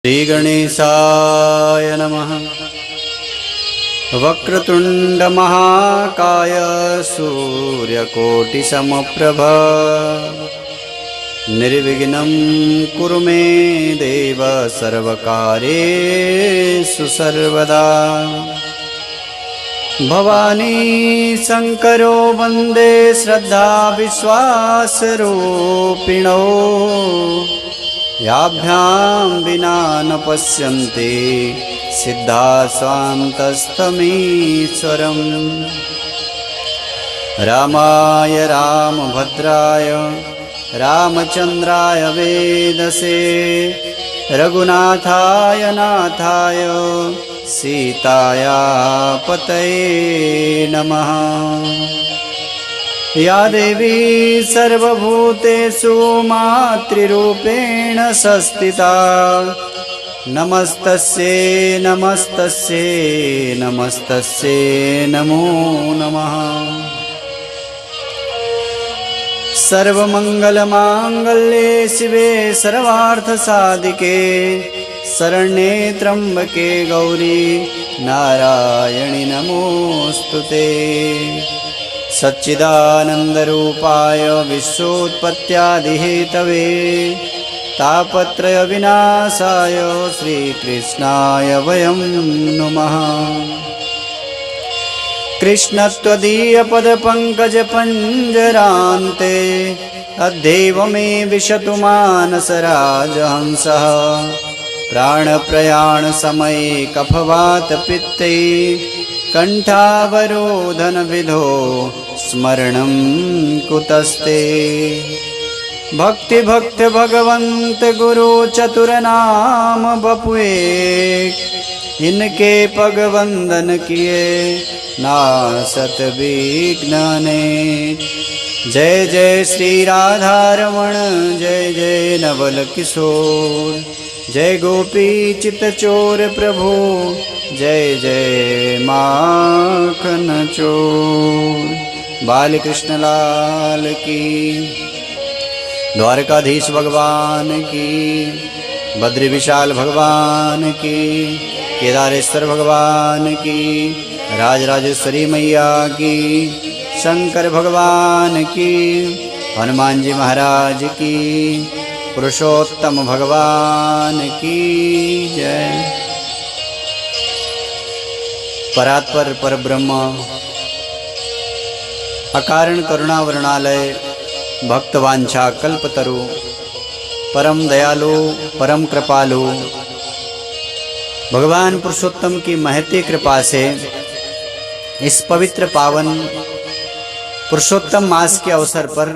श्रीगणेशाय नमः। वक्रतुंड महाकाय सूर्यकोटिसमप्रभ निर्विघ्नं कुरु मे देव सर्वकार्येषु सर्वदा। भवानी शंकरो वंदे श्रद्धा विश्वासरूपिणो याभ्यां विना न पश्यन्ति सिद्धा स्वान्तस्तमीश्वरम्। रामाय रामभद्राय रामचन्द्राय वेदसे रघुनाथाय नाथाय सीताया पतये नमः। या देवी सर्वभूतेषु मातृरूपेण संस्थिता नमस्तस्यै नमस्तस्यै नमस्तस्यै नमो नमः। सर्वमंगलमांगल्ये शिवे सर्वार्थसाधिके शरण्ये त्र्यंबके गौरी नारायणि नमोस्तुते। सच्चिदानन्दरूपाय विश्वोत्पत्त्यादिहेतवे तापत्रय विनाशाय श्रीकृष्णाय वयं नुमः। कृष्णत्वदीयपदपङ्कजपञ्जरान्ते अद्यैव मे विशतु मानसराजहंसः। प्राणप्रयाणसमये कफवातपित्ते कंठावरोधनविधो स्मरणं कुतस्ते। भक्ति भक्त भगवंत गुरु चतुरनाम बपुए इनके पग वंदन किए नासत विघ्नने। जय जय श्री राधारमण जय जय नवल किशोर जय गोपी चित चोर प्रभु जय जय माखन चोर। बाल कृष्ण लाल की, द्वारकाधीश भगवान की, बद्री विशाल भगवान की, केदारेश्वर भगवान की, राजराजेश्वरी मैया की, शंकर भगवान की, हनुमान जी महाराज की, पुरुषोत्तम भगवान की जय। परात्पर परब्रह्म अकारण करुणावरणालय भक्तवांछा कल्पतरु परम दयालु परम कृपालु भगवान पुरुषोत्तम की महती कृपा से इस पवित्र पावन पुरुषोत्तम मास के अवसर पर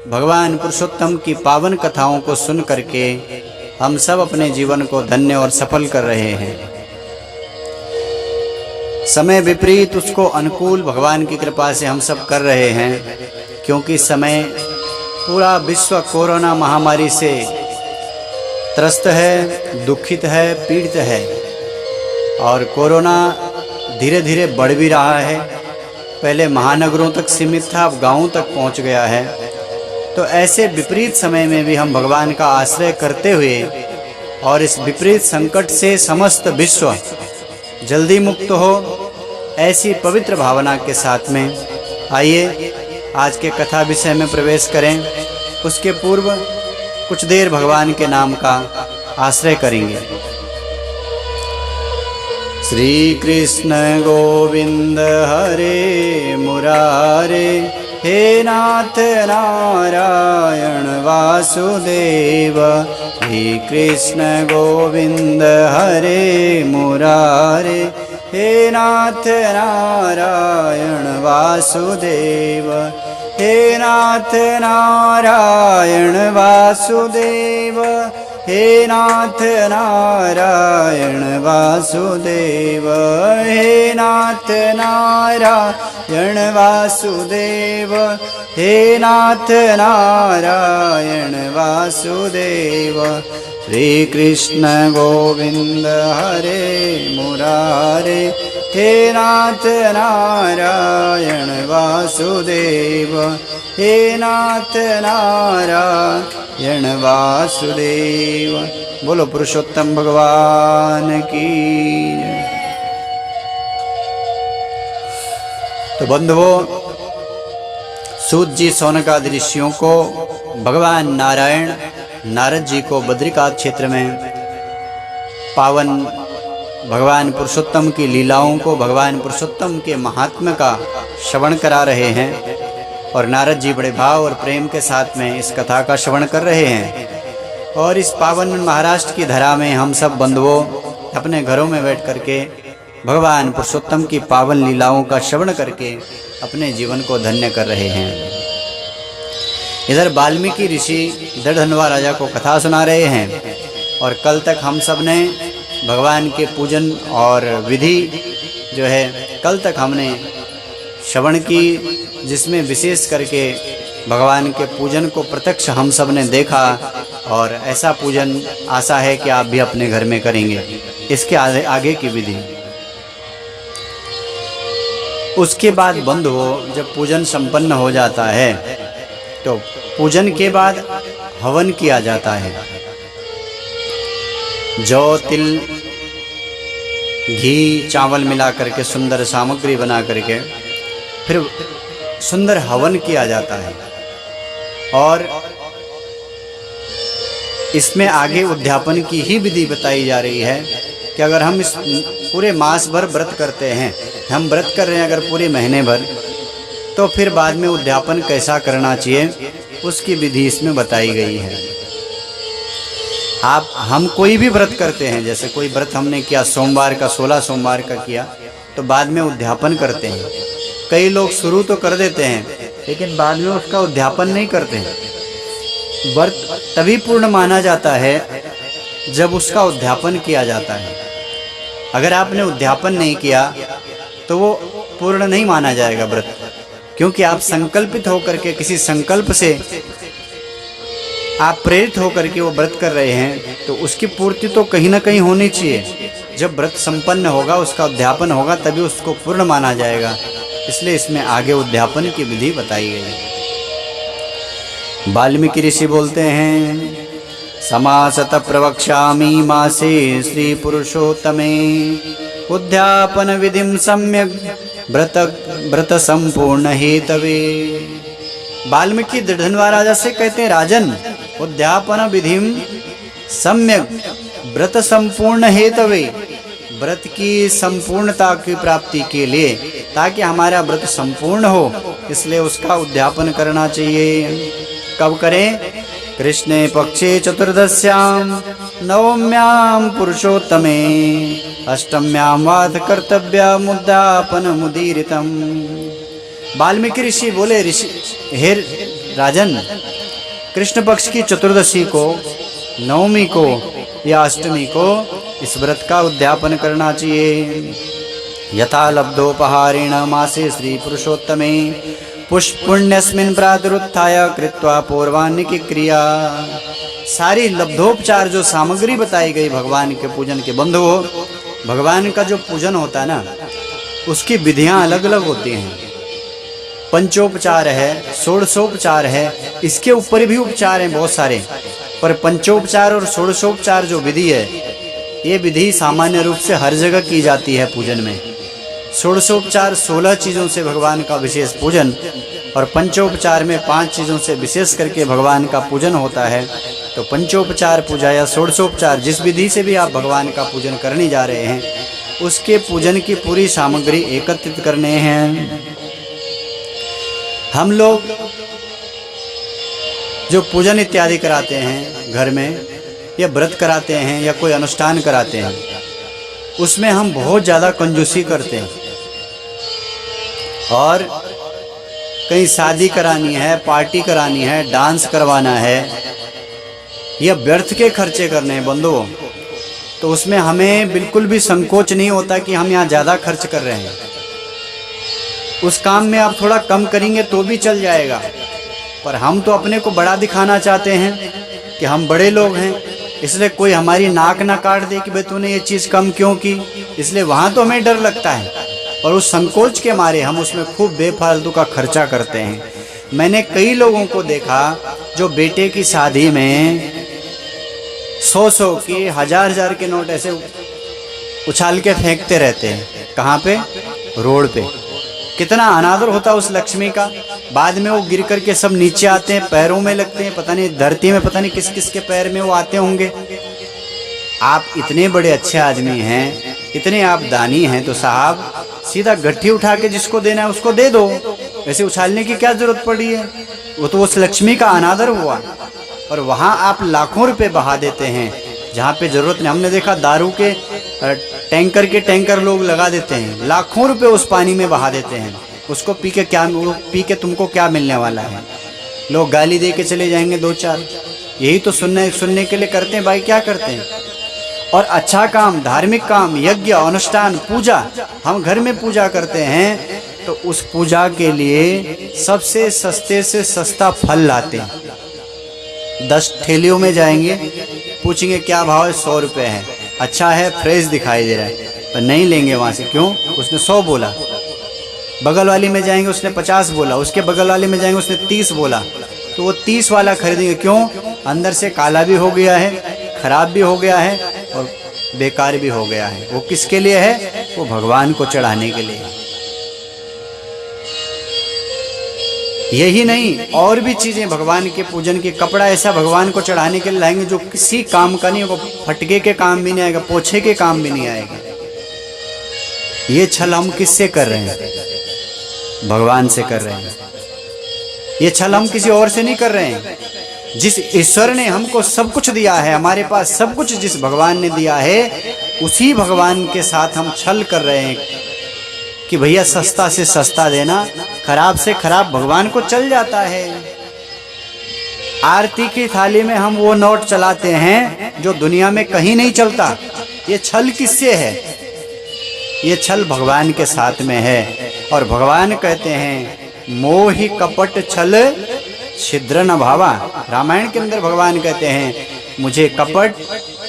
भगवान पुरुषोत्तम की पावन कथाओं को सुन करके हम सब अपने जीवन को धन्य और सफल कर रहे हैं। समय विपरीत उसको अनुकूल भगवान की कृपा से हम सब कर रहे हैं, क्योंकि समय पूरा विश्व कोरोना महामारी से त्रस्त है, दुखित है, पीड़ित है और कोरोना धीरे धीरे बढ़ भी रहा है। पहले महानगरों तक सीमित था, अब गांवों तक पहुंच गया है। तो ऐसे विपरीत समय में भी हम भगवान का आश्रय करते हुए और इस विपरीत संकट से समस्त विश्व जल्दी मुक्त हो, ऐसी पवित्र भावना के साथ में आइए आज के कथा विषय में प्रवेश करें। उसके पूर्व कुछ देर भगवान के नाम का आश्रय करेंगे। श्री कृष्ण गोविंद हरे मुरारे हे नाथ नारायण वासुदेव। हे कृष्ण गोविंद हरे मुरारे हे नाथ नारायण वासुदेव। हे नाथ नारायण वासुदेव। हे नाथ नारायण वासुदेव। हे नाथ नारायण वासुदेव। हे नाथ नारायण वासुदेव। श्री कृष्ण गोविंद हरे मुरारे हे नाथ नारायण वासुदेव। हे नाथ नारायण वासुदेव। बोलो पुरुषोत्तम भगवान की। तो बंधुओं, सूत जी शौनकादि ऋषियों को भगवान नारायण नारद जी को बद्रिकाश्रम क्षेत्र में पावन भगवान पुरुषोत्तम की लीलाओं को, भगवान पुरुषोत्तम के महात्म्य का श्रवण करा रहे हैं। और नारद जी बड़े भाव और प्रेम के साथ में इस कथा का श्रवण कर रहे हैं। और इस पावन महाराष्ट्र की धरा में हम सब बंधुओं अपने घरों में बैठ करके भगवान पुरुषोत्तम की पावन लीलाओं का श्रवण करके अपने जीवन को धन्य कर रहे हैं। इधर वाल्मीकि ऋषि दृढ़धनवा राजा को कथा सुना रहे हैं। और कल तक हम सब ने भगवान के पूजन और विधि जो है कल तक हमने श्रवण की, जिसमें विशेष करके भगवान के पूजन को प्रत्यक्ष हम सब ने देखा। और ऐसा पूजन आशा है कि आप भी अपने घर में करेंगे। इसके आगे की विधि, उसके बाद बंधुओं जब पूजन संपन्न हो जाता है तो पूजन के बाद हवन किया जाता है। जौ, तिल, घी, चावल मिला करके सुंदर सामग्री बना करके फिर सुंदर हवन किया जाता है। और इसमें आगे उद्यापन की ही विधि बताई जा रही है कि अगर हम इस पूरे मास भर व्रत करते हैं, हम व्रत कर रहे हैं अगर पूरे महीने भर, तो फिर बाद में उद्यापन कैसा करना चाहिए उसकी विधि इसमें बताई गई है। हम कोई भी व्रत करते हैं, जैसे कोई व्रत हमने किया सोमवार का, 16 सोमवार का किया, तो बाद में उद्यापन करते हैं। कई लोग शुरू तो कर देते हैं लेकिन बाद में उसका उद्यापन नहीं करते हैं। व्रत तभी पूर्ण माना जाता है जब उसका उद्यापन किया जाता है। अगर आपने उद्यापन नहीं किया तो वो पूर्ण नहीं माना जाएगा व्रत, क्योंकि आप संकल्पित होकर के किसी संकल्प से आप प्रेरित होकर के वो व्रत कर रहे हैं, तो उसकी पूर्ति तो कहीं ना कहीं होनी चाहिए। जब व्रत संपन्न होगा, उसका उद्यापन होगा, तभी उसको पूर्ण माना जाएगा। इसलिए इसमें आगे उद्यापन की विधि बताई गई है। वाल्मीकि ऋषि बोलते हैं, समासत प्रवक्ष्यामि मासे श्री पुरुषोत्तमे उद्यापन विधिम सम्यक व्रत संपूर्ण हेतवे। वाल्मीकि दृढ़धनवा राजा से कहते हैं, राजन उद्यापन विधिम सम्यक व्रत संपूर्ण हेतवे, व्रत की संपूर्णता की प्राप्ति के लिए, ताकि हमारा व्रत संपूर्ण हो, इसलिए उसका उद्यापन करना चाहिए। कब करें? कृष्णे पक्षे चतुर्दश्याम नवम्याम पुरुषोत्तमे अष्टम्यां वाद कर्तव्यम उद्यापन मुदीरितम। वाल्मीकि ऋषि बोले, ऋषि हे राजन, कृष्ण पक्ष की चतुर्दशी को, नवमी को या अष्टमी को इस व्रत का उद्यापन करना चाहिए। यथा लब्धोपहारेण मासे श्री पुरुषोत्तमे पुण्यस्मिन् प्रातरुत्थाय कृत्वा पूर्वान्निकी क्रिया। सारी लब्धोपचार जो सामग्री बताई गई भगवान के पूजन के बंधुओं, भगवान का जो पूजन होता है ना, उसकी विधियां अलग अलग होती हैं। पंचोपचार है, षोडशोपचार है, इसके ऊपर भी उपचार हैं बहुत सारे, पर पंचोपचार और षोडशोपचार जो विधि है, ये विधि सामान्य रूप से हर जगह की जाती है पूजन में। षोडशोपचार 16 चीज़ों से भगवान का विशेष पूजन, और पंचोपचार में 5 चीज़ों से विशेष करके भगवान का पूजन होता है। तो पंचोपचार पूजा या षोडशोपचार, जिस विधि से भी आप भगवान का पूजन करने जा रहे हैं, उसके पूजन की पूरी सामग्री एकत्रित करने हैं। हम लोग जो पूजन इत्यादि कराते हैं घर में, या व्रत कराते हैं या कोई अनुष्ठान कराते हैं, उसमें हम बहुत ज़्यादा कंजूसी करते हैं। और कहीं शादी करानी है, पार्टी करानी है, डांस करवाना है, या व्यर्थ के खर्चे करने हैं बंधुओं, तो उसमें हमें बिल्कुल भी संकोच नहीं होता कि हम यहाँ ज़्यादा खर्च कर रहे हैं। उस काम में आप थोड़ा कम करेंगे तो भी चल जाएगा, पर हम तो अपने को बड़ा दिखाना चाहते हैं कि हम बड़े लोग हैं, इसलिए कोई हमारी नाक ना काट दे कि भाई तूने ये चीज़ कम क्यों की। इसलिए वहाँ तो हमें डर लगता है, और उस संकोच के मारे हम उसमें खूब बेफालतू का खर्चा करते हैं। मैंने कई लोगों को देखा जो बेटे की शादी में 100-100 के 1000-1000 के नोट ऐसे उछाल के फेंकते रहते हैं। कहाँ पे? रोड पे। कितना अनादर होता उस लक्ष्मी का। बाद में वो गिर कर के सब नीचे आते हैं, पैरों में लगते हैं, पता नहीं धरती में पता नहीं किस किस के पैर में वो आते होंगे। आप इतने बड़े अच्छे आदमी हैं, इतने आप दानी हैं, तो साहब सीधा गट्ठी उठा के जिसको देना है उसको दे दो। ऐसे उछालने की क्या जरूरत पड़ी है? वो तो उस लक्ष्मी का अनादर हुआ। और वहाँ आप लाखों रुपए बहा देते हैं जहाँ पे जरूरत नहीं। हमने देखा दारू के टैंकर लोग लगा देते हैं, लाखों रुपए उस पानी में बहा देते हैं। उसको पी के तुमको क्या मिलने वाला है? लोग गाली दे के चले जाएंगे 2-4। यही तो सुनने के लिए करते हैं भाई, क्या करते हैं? और अच्छा काम, धार्मिक काम, यज्ञ, अनुष्ठान, पूजा, हम घर में पूजा करते हैं तो उस पूजा के लिए सबसे सस्ते से सस्ता फल लाते हैं। 10 ठेलियों में जाएंगे, पूछेंगे क्या भाव है? 100 रुपये है। अच्छा है, फ्रेश दिखाई दे रहा है, पर नहीं लेंगे वहाँ से। क्यों? उसने 100 बोला। बगल वाली में जाएंगे, उसने 50 बोला। उसके बगल वाले में जाएंगे, उसने 30 बोला। तो वो 30 वाला खरीदेंगे। क्यों? अंदर से काला भी हो गया है, खराब भी हो गया है और बेकार भी हो गया है। वो किसके लिए है? वो भगवान को चढ़ाने के लिए। यही नहीं, और भी चीजें भगवान के पूजन के। कपड़ा ऐसा भगवान को चढ़ाने के लिए लाएंगे जो किसी काम का नहीं होगा, फटके के काम भी नहीं आएगा, पोछे के काम भी नहीं आएगा। ये छल हम किससे कर रहे हैं? भगवान से कर रहे हैं। ये छल हम किसी और से नहीं कर रहे हैं। जिस ईश्वर ने हमको सब कुछ दिया है, हमारे पास सब कुछ जिस भगवान ने दिया है, उसी भगवान के साथ हम छल कर रहे हैं कि भैया सस्ता से सस्ता देना, खराब से खराब भगवान को चल जाता है। आरती की थाली में हम वो नोट चलाते हैं जो दुनिया में कहीं नहीं चलता। ये छल किससे है? ये छल भगवान के साथ में है। और भगवान कहते हैं मोहि कपट छल छिद्र न भावा। रामायण के अंदर भगवान कहते हैं मुझे कपट,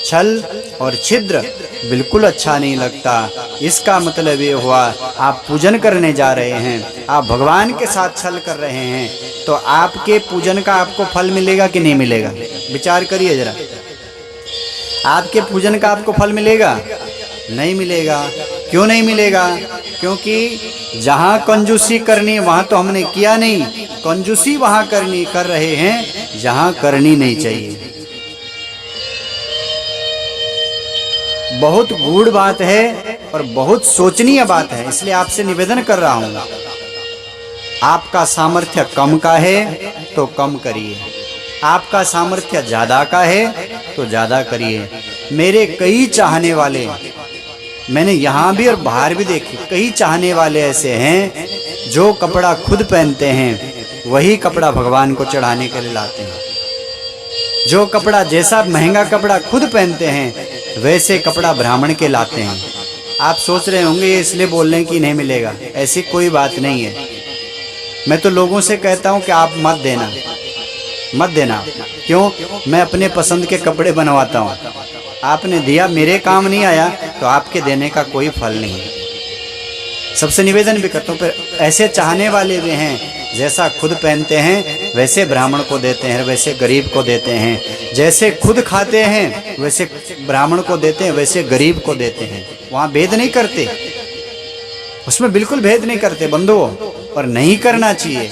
छल और छिद्र बिल्कुल अच्छा नहीं लगता। इसका मतलब ये हुआ आप पूजन करने जा रहे हैं, आप भगवान के साथ छल कर रहे हैं, तो आपके पूजन का आपको फल मिलेगा कि नहीं मिलेगा? विचार करिए जरा। आपके पूजन का आपको फल मिलेगा? नहीं मिलेगा। क्यों नहीं मिलेगा? क्योंकि जहाँ कंजूसी करनी वहाँ तो हमने किया नहीं, कंजूसी वहाँ कर रहे हैं जहाँ करनी नहीं चाहिए। बहुत गूढ़ बात है और बहुत सोचनीय बात है, इसलिए आपसे निवेदन कर रहा हूँ। आपका सामर्थ्य कम का है तो कम करिए, आपका सामर्थ्य ज़्यादा का है तो ज़्यादा करिए। मेरे कई चाहने वाले, मैंने यहाँ भी और बाहर भी देखे, कई चाहने वाले ऐसे हैं जो कपड़ा खुद पहनते हैं वही कपड़ा भगवान को चढ़ाने के लिए लाते हैं। जो कपड़ा, जैसा महंगा कपड़ा खुद पहनते हैं वैसे कपड़ा ब्राह्मण के लाते हैं। आप सोच रहे होंगे ये इसलिए बोल रहे हैं कि नहीं मिलेगा, ऐसी कोई बात नहीं है। मैं तो लोगों से कहता हूँ कि आप मत देना। क्यों? मैं अपने पसंद के कपड़े बनवाता हूँ। आपने दिया, मेरे काम नहीं आया, तो आपके देने का कोई फल नहीं। सबसे निवेदन भी करता हूँ, पर ऐसे चाहने वाले भी हैं जैसा खुद पहनते हैं वैसे ब्राह्मण को देते हैं, वैसे गरीब को देते हैं। जैसे खुद खाते हैं वैसे ब्राह्मण को देते हैं, वैसे गरीब को देते हैं। वहाँ भेद नहीं करते, उसमें बिल्कुल भेद नहीं करते बंधुओं, और नहीं करना चाहिए।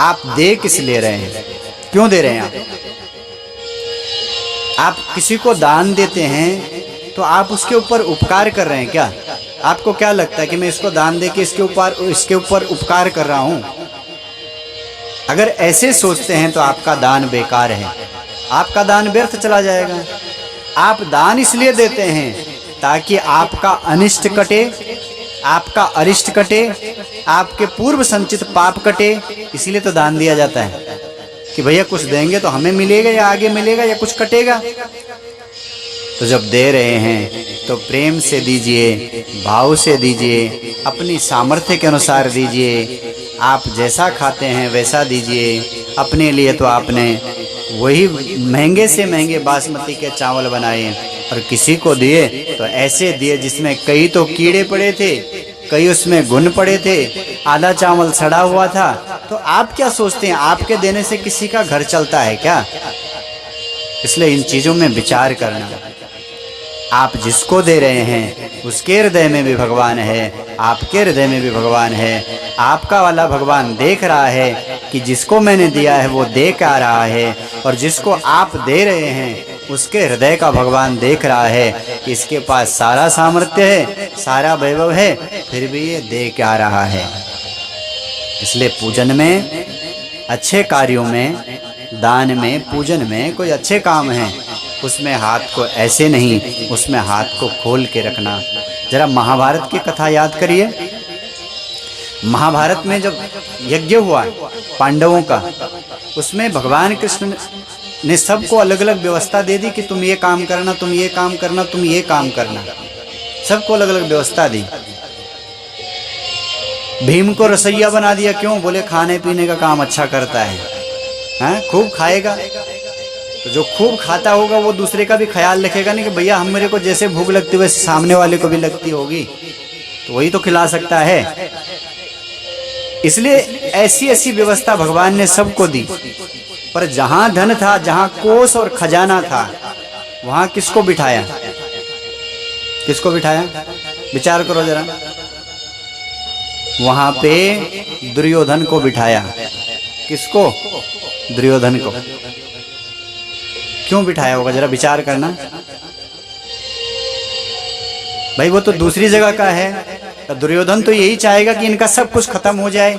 आप दे किस ले रहे हैं? क्यों दे रहे हैं? आप किसी को दान देते हैं तो आप उसके ऊपर उपकार कर रहे हैं क्या? आपको क्या लगता है कि मैं इसको दान दे के इसके ऊपर उपकार कर रहा हूं? अगर ऐसे सोचते हैं तो आपका दान बेकार है, आपका दान व्यर्थ चला जाएगा। आप दान इसलिए देते हैं ताकि आपका अनिष्ट कटे, आपका अरिष्ट कटे, आपके पूर्व संचित पाप कटे। इसलिए तो दान दिया जाता है कि भैया कुछ देंगे तो हमें मिलेगा या आगे मिलेगा या कुछ कटेगा। तो जब दे रहे हैं तो प्रेम से दीजिए, भाव से दीजिए, अपनी सामर्थ्य के अनुसार दीजिए। आप जैसा खाते हैं वैसा दीजिए। अपने लिए तो आपने वही महंगे से महंगे बासमती के चावल बनाए और किसी को दिए तो ऐसे दिए जिसमें कई तो कीड़े पड़े थे, कई उसमें गुण पड़े थे, आधा चावल सड़ा हुआ था, तो तो आप क्या सोचते हैं, आपके देने से किसी का घर चलता है क्या? इसलिए इन चीज़ों में विचार करना। आप जिसको दे रहे हैं उसके हृदय में भी भगवान है, आपके हृदय में भी भगवान है। आपका वाला भगवान देख रहा है कि जिसको मैंने दिया है वो दे के आ रहा है, और जिसको आप दे रहे हैं उसके हृदय का भगवान देख रहा है कि इसके पास सारा सामर्थ्य है, सारा वैभव है, फिर भी ये दे के आ रहा है। इसलिए पूजन में, अच्छे कार्यों में, दान में, पूजन में कोई अच्छे काम हैं, उसमें हाथ को ऐसे नहीं, उसमें हाथ को खोल के रखना। जरा महाभारत की कथा याद करिए। महाभारत में जब यज्ञ हुआ पांडवों का, उसमें भगवान कृष्ण ने सबको अलग अलग व्यवस्था दे दी कि तुम ये काम करना, तुम ये काम करना, तुम ये काम करना, सबको अलग अलग व्यवस्था दी। भीम को रसोइया बना दिया, क्यों? बोले खाने पीने का काम अच्छा करता है, हाँ खूब खाएगा, तो जो खूब खाता होगा वो दूसरे का भी ख्याल रखेगा नहीं कि भैया हम, मेरे को जैसे भूख लगती है वैसे सामने वाले को भी लगती होगी, तो वही तो खिला सकता है। इसलिए ऐसी ऐसी व्यवस्था भगवान ने सबको दी। पर जहां धन था, जहां कोष और खजाना था, वहां किसको बिठाया? किसको बिठाया? विचार करो जरा। वहां पे दुर्योधन को बिठाया। किसको? दुर्योधन को। क्यों बिठाया होगा, जरा विचार करना भाई। वो तो दूसरी जगह का है, तो दुर्योधन तो यही चाहेगा कि इनका सब कुछ खत्म हो जाए,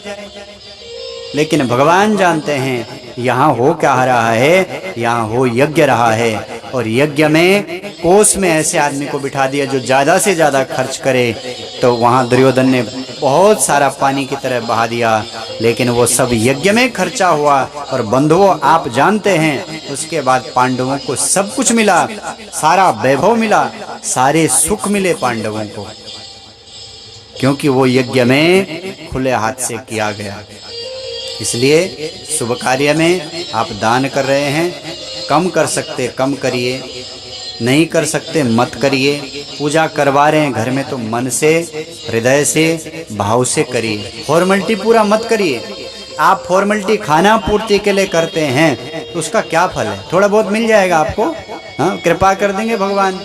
लेकिन भगवान जानते हैं यहाँ हो क्या रहा है, यहाँ हो यज्ञ रहा है। और यज्ञ में, कोष में ऐसे आदमी को बिठा दिया जो ज्यादा से ज्यादा खर्च करे। तो वहाँ दुर्योधन ने बहुत सारा पानी की तरह बहा दिया, लेकिन वो सब यज्ञ में खर्चा हुआ। और बंधुओं, आप जानते हैं उसके बाद पांडवों को सब कुछ मिला, सारा वैभव मिला, सारे सुख मिले पांडवों को, क्योंकि वो यज्ञ में खुले हाथ से किया गया। इसलिए शुभ कार्य में आप दान कर रहे हैं, कम कर सकते कम करिए, नहीं कर सकते मत करिए। पूजा करवा रहे हैं घर में तो मन से, हृदय से, भाव से करिए। फॉर्मेलिटी पूरा मत करिए। आप फॉर्मेलिटी खाना पूर्ति के लिए करते हैं तो उसका क्या फल है? थोड़ा बहुत मिल जाएगा आपको, हाँ कृपा कर देंगे भगवान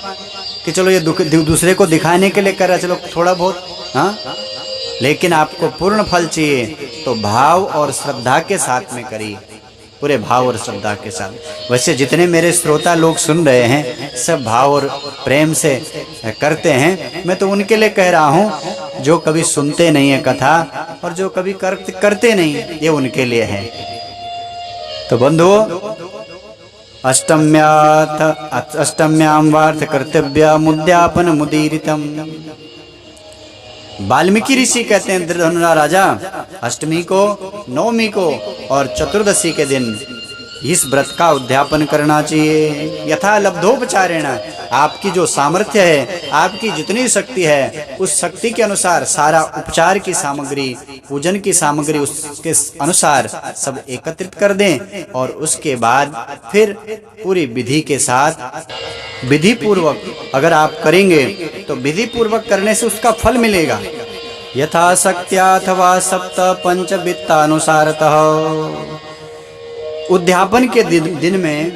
कि चलो ये दूसरे को दिखाने के लिए कर रहा, चलो थोड़ा बहुत, हाँ। लेकिन आपको पूर्ण फल चाहिए तो भाव और श्रद्धा के साथ में करिए, पूरे भाव और श्रद्धा के साथ। वैसे जितने मेरे श्रोता लोग सुन रहे हैं सब भाव और प्रेम से करते हैं। मैं तो उनके लिए कह रहा हूँ जो कभी सुनते नहीं है कथा और जो कभी करते नहीं, ये उनके लिए है। तो बंधुओं, अष्टम्याम वार्थ कर्तव्य मुद्यापन मुदीरितम। वाल्मीकि ऋषि कहते हैं धनुरा राजा, अष्टमी को, नवमी को और चतुर्दशी के दिन इस व्रत का उद्यापन करना चाहिए। यथा लब्धोपचारेण, आपकी जो सामर्थ्य है, आपकी जितनी शक्ति है, उस शक्ति के अनुसार सारा उपचार की सामग्री, पूजन की सामग्री उसके अनुसार सब एकत्रित कर दें। और उसके बाद फिर पूरी विधि के साथ, विधि पूर्वक अगर आप करेंगे तो विधि पूर्वक करने से उसका फल मिलेगा। यथा शक्त्या अथवा सप्त पंच वित्तानुसारतः। उद्यापन के दिन में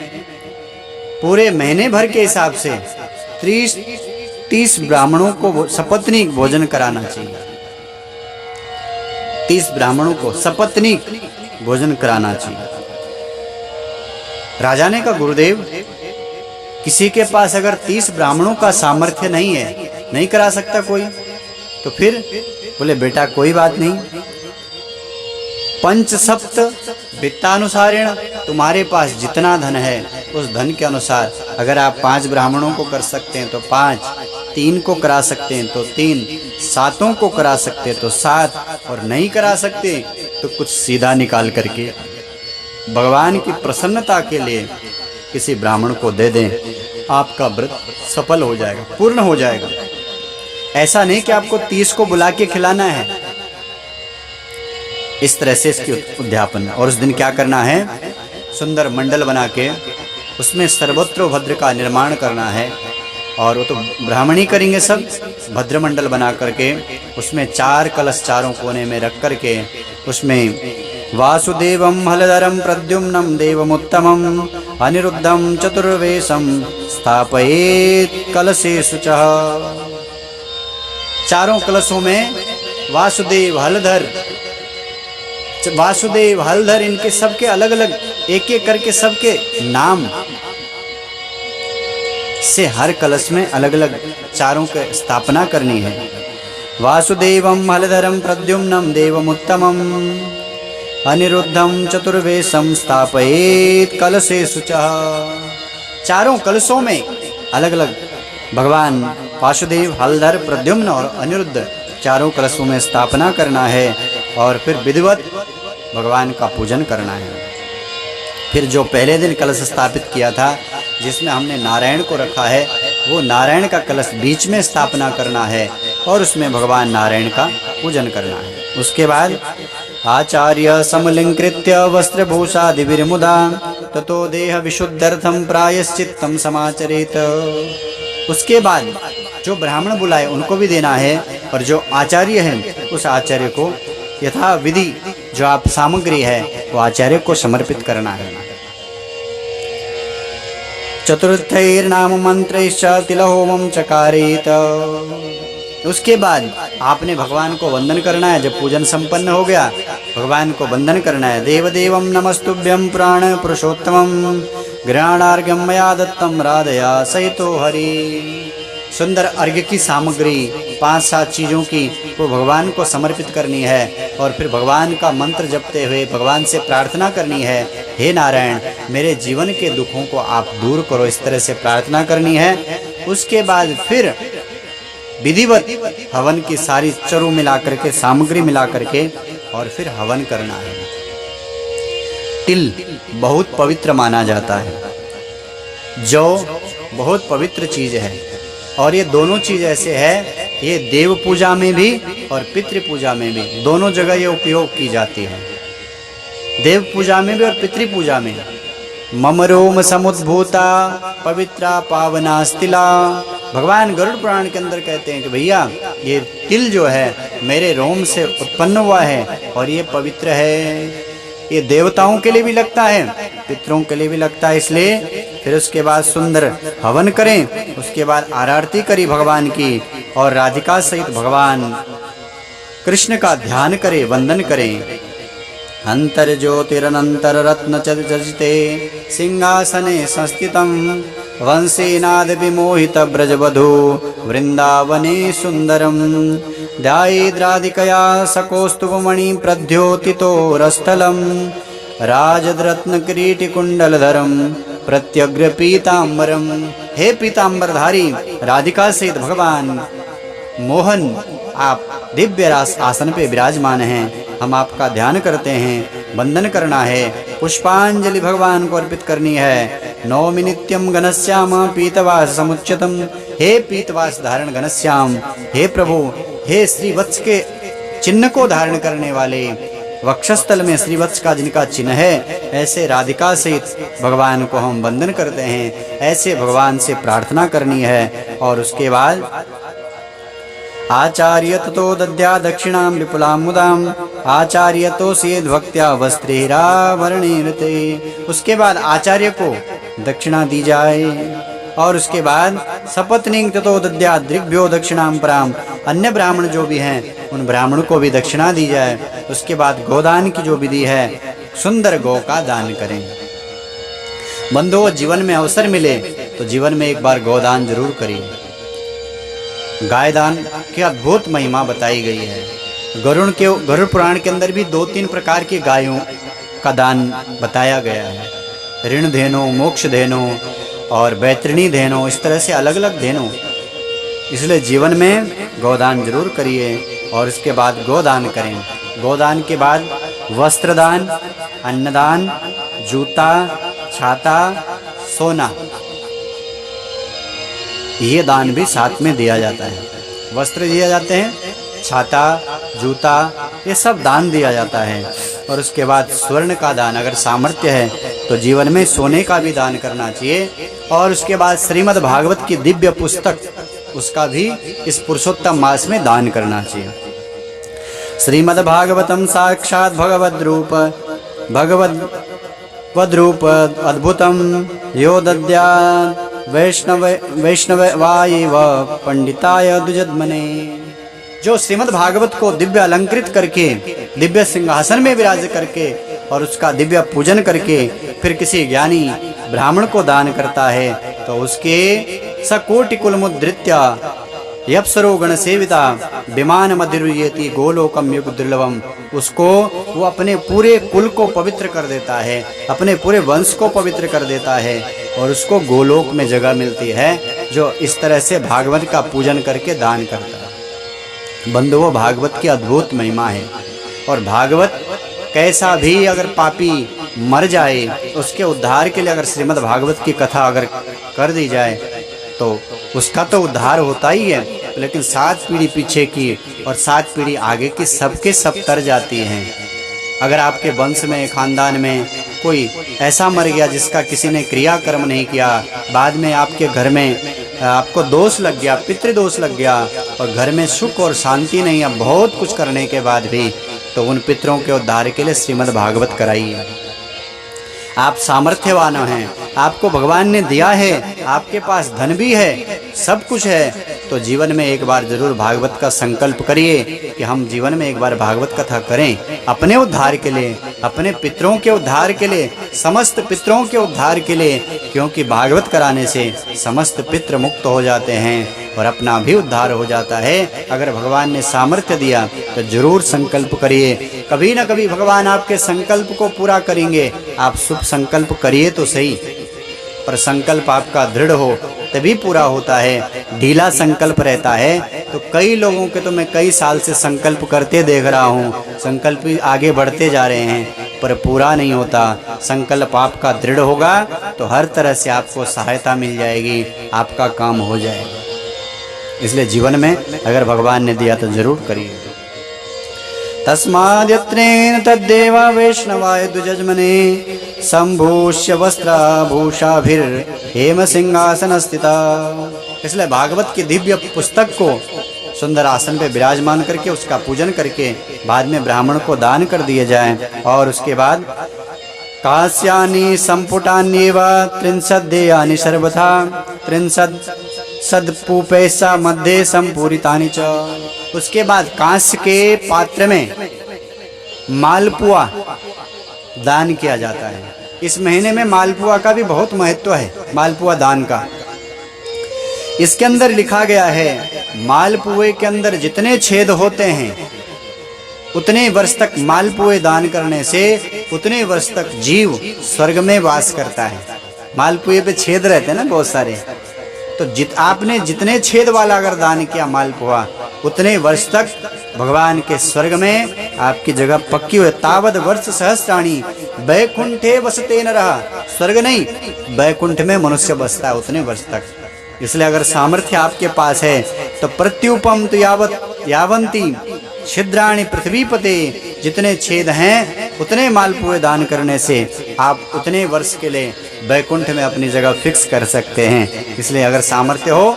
पूरे महीने भर के हिसाब से 30 ब्राह्मणों को सपत्नीक भोजन कराना चाहिए। 30 ब्राह्मणों को सपत्नीक भोजन कराना चाहिए। राजा ने कहा, गुरुदेव किसी के पास अगर 30 ब्राह्मणों का सामर्थ्य नहीं है, नहीं करा सकता कोई, तो फिर बोले बेटा कोई बात नहीं, पंच सप्त वित्तानुसारेण, तुम्हारे पास जितना धन है उस धन के अनुसार अगर आप 5 ब्राह्मणों को कर सकते हैं तो 5, 3 को करा सकते हैं तो 3, 7 को करा सकते हैं तो 7, और नहीं करा सकते तो कुछ सीधा निकाल करके भगवान की प्रसन्नता के लिए किसी ब्राह्मण को दे दें, आपका व्रत सफल हो जाएगा, पूर्ण हो जाएगा। ऐसा नहीं कि आपको 30 को बुला के खिलाना है। इस तरह से इसकी उद्यापन। और उस दिन क्या करना है, सुंदर मंडल बना के उसमें सर्वत्र भद्र का निर्माण करना है। और वो तो ब्राह्मणी करेंगे सब, भद्र मंडल बना करके उसमें 4 कलश चारों कोने में रख करके उसमें वासुदेवं हलधरं प्रद्युम्नं देवमुत्तमं अनिरुद्धं चतुर्वेशं स्थापयेत् कलशेषु च। चारों कलशों में वासुदेव हलधर इनके सबके अलग अलग एक एक करके सबके नाम से हर कलश में अलग अलग चारों की स्थापना करनी है। वासुदेवं हलधरं प्रद्युम्नं देवमुत्तमं अनिरुद्धं चतुर्वेशं स्थापयेत् कलशेषु च। चारों कलशों में अलग अलग भगवान वासुदेव हलधर प्रद्युम्न और अनिरुद्ध चारों कलशों में स्थापना करना है और फिर विधिवत भगवान का पूजन करना है। फिर जो पहले दिन कलश स्थापित किया था जिसमें हमने नारायण को रखा है, वो नारायण का कलश बीच में स्थापना करना है और उसमें भगवान नारायण का पूजन करना है। उसके बाद आचार्य समलिंकृत्य वस्त्रभूषादिभिर्मुदा ततो देह विशुद्धर्थं प्रायश्चित्तं समाचरेत। उसके बाद जो ब्राह्मण बुलाए उनको भी देना है और जो आचार्य है उस आचार्य को यथा विधि जो आप सामग्री है वो आचार्य को समर्पित करना है। चतुर्थैर्नाम मंत्रैश्च तिलहोमं चकारेत। उसके बाद आपने भगवान को वंदन करना है। जब पूजन संपन्न हो गया भगवान को वंदन करना है। देवदेवं नमस्तुभ्यं प्राण पुरुषोत्तमं गृहाणार्घ्यं मया दत्तं राधया सहितो हरि। सुंदर अर्घ्य की सामग्री 5-7 चीज़ों की वो भगवान को समर्पित करनी है और फिर भगवान का मंत्र जपते हुए भगवान से प्रार्थना करनी है, हे नारायण मेरे जीवन के दुखों को आप दूर करो, इस तरह से प्रार्थना करनी है। उसके बाद फिर विधिवत हवन की सारी चरु मिला करके सामग्री मिला करके और फिर हवन करना है। तिल बहुत पवित्र माना जाता है, जौ बहुत पवित्र चीज है और ये दोनों चीज ऐसे है, ये देव पूजा में भी और पितृ पूजा में भी दोनों जगह ये उपयोग की जाती है। देव पूजा में भी और पितृ पूजा में। मम रोम समुद्भूता पवित्रा पावनास्तिला। भगवान गरुड़ पुराण के अंदर कहते हैं कि भैया ये तिल जो है मेरे रोम से उत्पन्न हुआ है और ये पवित्र है। ये देवताओं के लिए भी लगता है, पितरों के लिए भी लगता है। इसलिए फिर उसके बाद सुंदर हवन करें, उसके बाद आरती करी भगवान की और राधिका सहित भगवान कृष्ण का ध्यान करें, वंदन करें। अंतर ज्योतिरनंतर रत्न चर्चिते सिंहासने संस्थितं वंशीनाद विमोहित ब्रजवधू वृंदावने सुंदरम ध्यायेद्राधिकया सकोस्तुभमणि प्रद्योतितो रस्थलम राजद्रत्न किरीटि कुंडलधरम प्रत्यग्र पीतांबरम। हे पीतांबरधारी राधिका सहित भगवान मोहन आप दिव्य आसन पे विराजमान हैं, हम आपका ध्यान करते हैं, वंदन करना है, पुष्पांजलि भगवान को अर्पित करनी है। नौमि नित्यम घनश्याम पीतवास समुच्यतम। हे पीतवास धारण घनश्याम, हे प्रभु, हे श्रीवत्स के चिन्ह को धारण करने वाले, वक्षस्थल में श्रीवत्स का जिनका चिन्ह है, ऐसे राधिका सहित भगवान को हम वंदन करते हैं, ऐसे भगवान से प्रार्थना करनी है। और उसके बाद आचार्य ततो दद्या दक्षिणां विपुलां मुदां आचार्य तो सेद भक्त्या वस्त्रेराभरणेरते। उसके बाद आचार्य को दक्षिणा दी जाए और उसके बाद सपत्नीं ततो दद्या दृग्भ्यो दक्षिणां परां। अन्य ब्राह्मण जो भी हैं उन ब्राह्मण को भी दक्षिणा दी जाए। उसके बाद गोदान की जो विधि है, सुंदर गौ का दान करें। बंधुओं, जीवन में अवसर मिले तो जीवन में एक बार गोदान जरूर करिए। गाय दान की अद्भुत महिमा बताई गई है। गरुड़ पुराण के अंदर भी 2-3 प्रकार की गायों का दान बताया गया है। ऋण धेनु, मोक्ष धेनु और बैतरणी धेनु, इस तरह से अलग अलग धेनु। इसलिए जीवन में गोदान जरूर करिए और इसके बाद गोदान करें। गोदान के बाद वस्त्रदान, अन्नदान, जूता, छाता, सोना, ये दान भी साथ में दिया जाता है। वस्त्र दिए जाते हैं, छाता, जूता, ये सब दान दिया जाता है। और उसके बाद स्वर्ण का दान, अगर सामर्थ्य है तो जीवन में सोने का भी दान करना चाहिए। और उसके बाद श्रीमद् भागवत की दिव्य पुस्तक, उसका भी इस पुरुषोत्तम मास में दान करना चाहिए। श्रीमद् भागवतम साक्षात् भगवद रूप भगवद्रूप अद्भुतम यो दद्यात् वैष्णवायेव पंडिताय द्विजद्मने। जो श्रीमद् भागवत को दिव्य अलंकृत करके, दिव्य सिंहासन में विराज करके और उसका दिव्य पूजन करके फिर किसी ज्ञानी ब्राह्मण को दान करता है तो उसके सकोटि कुलमुद्रित्य यप्सरो गण सेविता विमान मधिरुयेति गोलोकम युग दुर्लभम। उसको वो अपने पूरे कुल को पवित्र कर देता है, अपने पूरे वंश को पवित्र कर देता है और उसको गोलोक में जगह मिलती है जो इस तरह से भागवत का पूजन करके दान करता है। बंधुओं, भागवत की अद्भुत महिमा है और भागवत कैसा भी अगर पापी मर जाए उसके उद्धार के लिए अगर श्रीमद् भागवत की कथा अगर कर दी जाए तो उसका तो उद्धार होता ही है, लेकिन 7 पीढ़ी पीछे की और 7 पीढ़ी आगे की सबके सब तर जाती हैं। अगर आपके वंश में, खानदान में कोई ऐसा मर गया जिसका किसी ने क्रियाकर्म नहीं किया, बाद में आपके घर में आपको दोष लग गया, पितृदोष लग गया और घर में सुख और शांति नहीं है, बहुत कुछ करने के बाद भी, तो उन पितरों के उद्धार के लिए श्रीमद् भागवत कराइए। आप सामर्थ्यवान हैं, आपको भगवान ने दिया है, आपके पास धन भी है, सब कुछ है, तो जीवन में एक बार जरूर भागवत का संकल्प करिए कि हम जीवन में एक बार भागवत कथा करें अपने उद्धार के लिए, अपने पितरों के उद्धार के लिए, समस्त पितरों के उद्धार के लिए, क्योंकि भागवत कराने से समस्त पितृ मुक्त हो जाते हैं और अपना भी उद्धार हो जाता है। अगर भगवान ने सामर्थ्य दिया तो जरूर संकल्प करिए, कभी न कभी भगवान आपके संकल्प को पूरा करेंगे। आप शुभ संकल्प करिए तो सही, पर संकल्प आपका दृढ़ हो तभी पूरा होता है। ढीला संकल्प रहता है तो कई लोगों के तो मैं कई साल से संकल्प करते देख रहा हूँ, संकल्प आगे बढ़ते जा रहे हैं पर पूरा नहीं होता। संकल्प आपका दृढ़ होगा तो हर तरह से आपको सहायता मिल जाएगी, आपका काम हो जाएगा। इसलिए जीवन में अगर भगवान ने दिया तो जरूर करिए। तस्माद्यत्रेण तद्देव वैष्णवाय द्विजज्मने संभूष्य वस्त्राभूषाभिर हेम सिंहासन स्थिता। इसलिए भागवत की दिव्य पुस्तक को सुंदर आसन पे विराजमान करके उसका पूजन करके बाद में ब्राह्मण को दान कर दिए जाए और उसके बाद कास्यानि संपुटान्येव 30 देयानि सर्वथा 30 सदपूपैसा मध्य संपूरितानि च। उसके बाद कांस्य के पात्र में मालपुआ दान किया जाता है। इस महीने में मालपुआ का भी बहुत महत्व है, मालपुआ दान का। इसके अंदर लिखा गया है मालपुए के अंदर जितने छेद होते हैं उतने वर्ष तक मालपुए दान करने से उतने वर्ष तक जीव स्वर्ग में वास करता है। मालपुए पे छेद रहते हैं ना बहुत सारे, तो आपने जितने छेद वाला अगर दान किया मालपुआ उतने वर्ष तक भगवान के स्वर्ग में आपकी जगह पक्की हुई। तावद वर्ष सहस्राणी वैकुंठे वसते न रहा, स्वर्ग नहीं वैकुंठ में मनुष्य बसता है उतने वर्ष तक। इसलिए अगर सामर्थ्य आपके पास है तो प्रत्युपम तो यावंती छिद्राणि पृथ्वीपते, जितने छेद हैं उतने मालपुए दान करने से आप उतने वर्ष के लिए वैकुंठ में अपनी जगह फिक्स कर सकते हैं। इसलिए अगर सामर्थ्य हो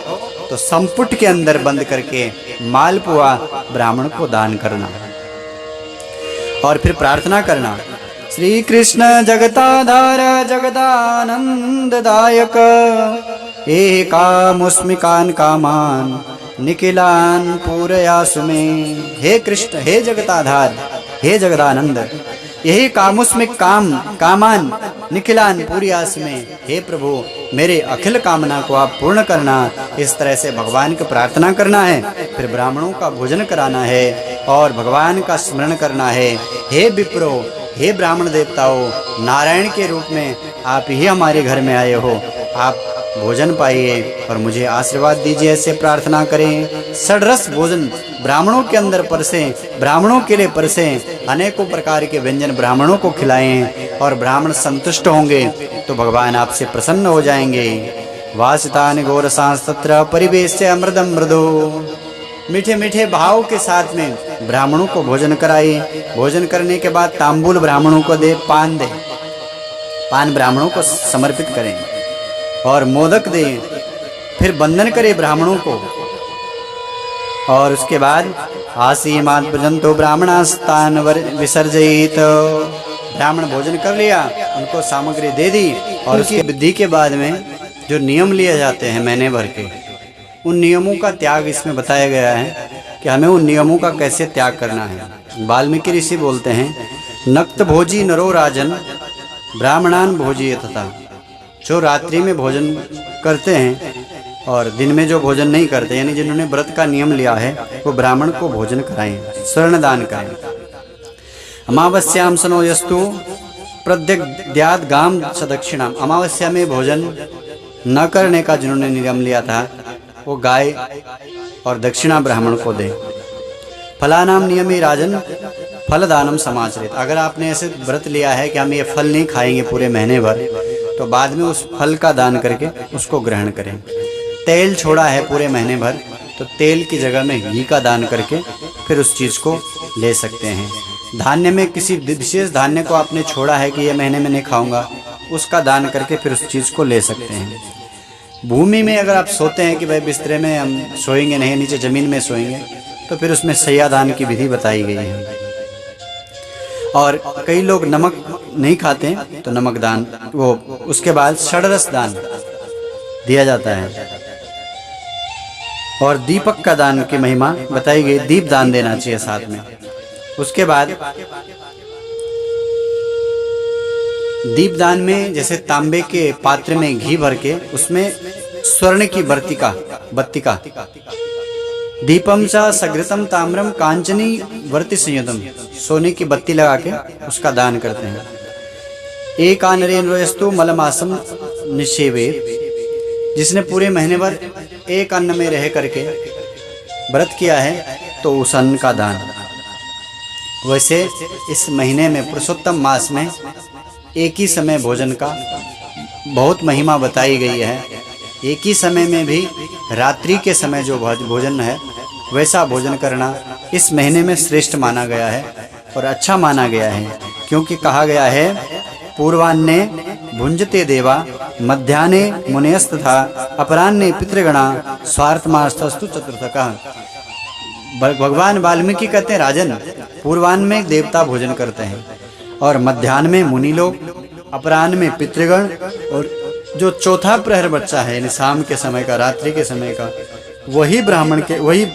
तो संपुट के अंदर बंद करके मालपुआ ब्राह्मण को दान करना और फिर प्रार्थना करना। श्री कृष्ण जगताधार जगदानंददायक एकामुस्मिकान् कामान निखिलान पूरयासु में। हे कृष्ण, हे जगताधार, हे जगदानंद, यही कामुस्मिक कामान निखिलान पूरयास में, हे प्रभु मेरे अखिल कामना को आप पूर्ण करना। इस तरह से भगवान की प्रार्थना करना है, फिर ब्राह्मणों का भोजन कराना है और भगवान का स्मरण करना है। हे विप्रो, हे ब्राह्मण देवताओं, नारायण के रूप में आप ही हमारे घर में आए हो, आप भोजन पाइए और मुझे आशीर्वाद दीजिए, ऐसे प्रार्थना करें। षड्रस भोजन ब्राह्मणों के अंदर परसे, ब्राह्मणों के लिए परसे, अनेकों प्रकार के व्यंजन ब्राह्मणों को खिलाएं और ब्राह्मण संतुष्ट होंगे तो भगवान आपसे प्रसन्न हो जाएंगे। वासितानि घोरसांस्तत्र परिवेश्य अमृतम मृदो। मीठे मीठे भाव के साथ में ब्राह्मणों को भोजन कराइए। भोजन करने के बाद तांबूल ब्राह्मणों को दे, पान दे, पान ब्राह्मणों को समर्पित करें और मोदक दें। फिर वंदन करें ब्राह्मणों को और उसके बाद आसीमात् पर्यन्तो ब्राह्मणास्तान विसर्जयित। ब्राह्मण भोजन कर लिया, उनको सामग्री दे दी और उसकी विधि के बाद में जो नियम लिए जाते हैं महीने भर के, उन नियमों का त्याग इसमें बताया गया है कि हमें उन नियमों का कैसे त्याग करना है। वाल्मीकि ऋषि बोलते हैं, नक्त भोजी नरो राजन ब्राह्मणान भोजी तथा। जो रात्रि में भोजन करते हैं और दिन में जो भोजन नहीं करते, यानी जिन्होंने व्रत का नियम लिया है, वो ब्राह्मण को भोजन कराएं, स्वर्ण दान करें। अमावस्याम सनो यस्तु प्रद्यग्द्याद गाम सदक्षिणाम। अमावस्या में भोजन न करने का जिन्होंने नियम लिया था, वो गाय और दक्षिणा ब्राह्मण को दे। फलानाम नियमे राजन फलदानम समाचरित। अगर आपने ऐसे व्रत लिया है कि हम ये फल नहीं खाएंगे पूरे महीने भर, तो बाद में उस फल का दान करके उसको ग्रहण करें। तेल छोड़ा है पूरे महीने भर, तो तेल की जगह में घी का दान करके फिर उस चीज़ को ले सकते हैं। धान्य में किसी विशेष धान्य को आपने छोड़ा है कि ये महीने में नहीं खाऊंगा, उसका दान करके फिर उस चीज़ को ले सकते हैं। भूमि में अगर आप सोते हैं कि भाई बिस्तरे में हम सोएंगे नहीं, नीचे ज़मीन में सोएंगे, तो फिर उसमें सैया दान की विधि बताई गई है। और कई लोग नमक नहीं खाते हैं, तो नमक दान, वो उसके बाद षड्रस दान दिया जाता है। और दीपक का दान की महिमा बताई गई, दीप दान देना चाहिए साथ में। उसके बाद दीपदान में जैसे तांबे के पात्र में घी भर के उसमें स्वर्ण की बत्तिका दीपम च सघृतम ताम्रम कांचनी वर्ति संयुतम। सोने की बत्ती लगा के उसका दान करते हैं। एक नरेन्द्रस्तु मलमासम निषेवेत। जिसने पूरे महीने भर एक अन्न में रह करके व्रत किया है, तो उस अन्न का दान। वैसे इस महीने में पुरुषोत्तम मास में एक ही समय भोजन का बहुत महिमा बताई गई है। एक ही समय में भी रात्रि के समय जो भोजन है, वैसा भोजन करना इस महीने में श्रेष्ठ माना गया है और अच्छा माना गया है। क्योंकि कहा गया है, पूर्वान्ने भुंजते देवा मध्याह्ने मुनयस्तथा अपराह्ने पितृगणा स्वार्थमास्तस्तु चतुर्थकः। भगवान वाल्मीकि कहते हैं, राजन, पूर्वाह्न में देवता भोजन करते हैं और मध्याह्न में मुनि लोग, अपराह्न में पितृगण, और जो चौथा प्रहर बच्चा है यानी शाम के समय का, रात्रि के समय का, वही ब्राह्मण के, वही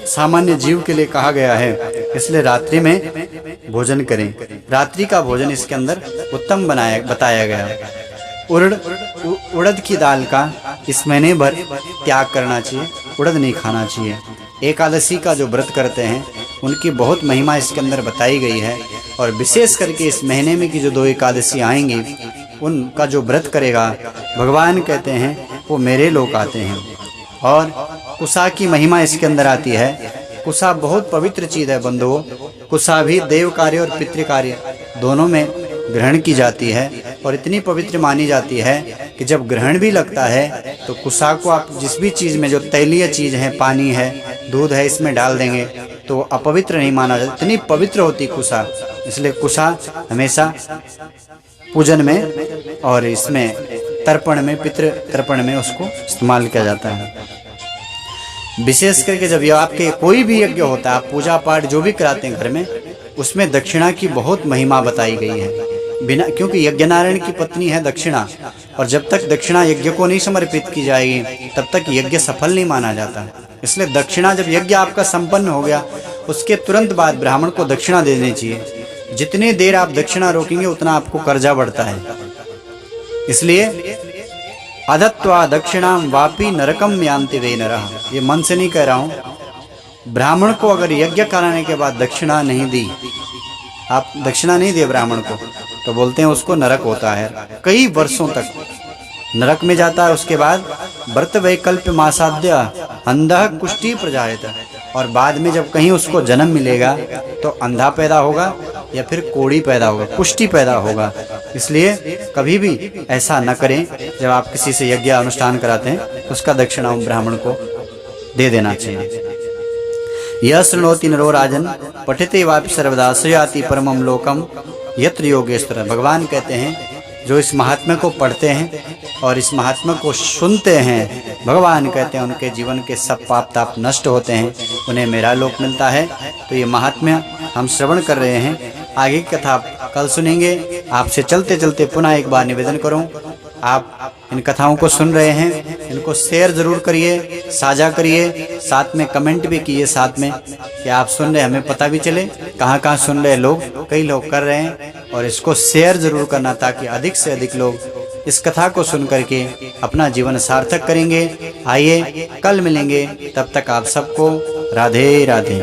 सामान्य जीव के लिए कहा गया है। इसलिए रात्रि में भोजन करें। रात्रि का भोजन इसके अंदर उत्तम बताया गया। उड़द की दाल का इस महीने भर त्याग करना चाहिए, उड़द नहीं खाना चाहिए। एकादशी का जो व्रत करते हैं, उनकी बहुत महिमा इसके अंदर बताई गई है। और विशेष करके इस महीने में की जो 2 एकादशी आएंगी, उनका जो व्रत करेगा, भगवान कहते हैं वो मेरे लोग आते हैं। और कुसा की महिमा इसके अंदर आती है। कुसा बहुत पवित्र चीज़ है बंधुओं। कुसा भी देव कार्य और पितृ कार्य दोनों में ग्रहण की जाती है और इतनी पवित्र मानी जाती है कि जब ग्रहण भी लगता है, तो कुसा को आप जिस भी चीज़ में, जो तैलीय चीज़ है, पानी है, दूध है, इसमें डाल देंगे तो अपवित्र नहीं माना जाता। इतनी पवित्र होती कुसा। इसलिए कुसा हमेशा पूजन में और इसमें तर्पण में, पितृ तर्पण में उसको इस्तेमाल किया जाता है। विशेष करके जब आपके कोई भी यज्ञ होता है, आप पूजा पाठ जो भी कराते हैं घर में, उसमें दक्षिणा की बहुत महिमा बताई गई है। बिना, क्योंकि यज्ञनारायण की पत्नी है दक्षिणा, और जब तक दक्षिणा यज्ञ को नहीं समर्पित की जाएगी, तब तक यज्ञ सफल नहीं माना जाता। इसलिए दक्षिणा, जब यज्ञ आपका संपन्न हो गया, उसके तुरंत बाद ब्राह्मण को दक्षिणा दे देनी चाहिए। जितनी देर आप दक्षिणा रोकेंगे, उतना आपको कर्जा बढ़ता है। इसलिए अदत्वा दक्षिणाम वापी नरकम यान्ति वे नरः। ये मन से नहीं कह रहा हूँ। ब्राह्मण को अगर यज्ञ कराने के बाद दक्षिणा नहीं दी, आप दक्षिणा नहीं दिए ब्राह्मण को, तो बोलते हैं उसको नरक होता है। कई वर्षों तक नरक में जाता है। उसके बाद व्रत वैकल्प मासाद्य अंधा कुष्ठी प्रजायत। और बाद में जब कहीं उसको जन्म मिलेगा, तो अंधा पैदा होगा या फिर कोढ़ी पैदा होगा, कुष्ठी पैदा होगा। इसलिए कभी भी ऐसा न करें। जब आप किसी से यज्ञ अनुष्ठान कराते हैं, उसका दक्षिणा ब्राह्मण को दे देना चाहिए। यह शृणोति नरो राजन पठिते वापि सर्वदा सयाति परमम लोकम यत्र योगेश्वर। भगवान कहते हैं, जो इस महात्म्य को पढ़ते हैं और इस महात्म्य को सुनते हैं, भगवान कहते हैं उनके जीवन के सब पाप ताप नष्ट होते हैं, उन्हें मेरा लोक मिलता है। तो ये महात्म्य हम श्रवण कर रहे हैं, आगे की कथा कल सुनेंगे। आपसे चलते चलते पुनः एक बार निवेदन करूं, आप इन कथाओं को सुन रहे हैं, इनको शेयर जरूर करिए, साझा करिए, साथ में कमेंट भी कीजिए साथ में कि आप सुन रहे, हमें पता भी चले कहाँ कहाँ सुन रहे लोग। कई लोग कर रहे हैं, और इसको शेयर जरूर करना ताकि अधिक से अधिक लोग इस कथा को सुन करके अपना जीवन सार्थक करेंगे। आइए कल मिलेंगे, तब तक आप सबको राधे राधे।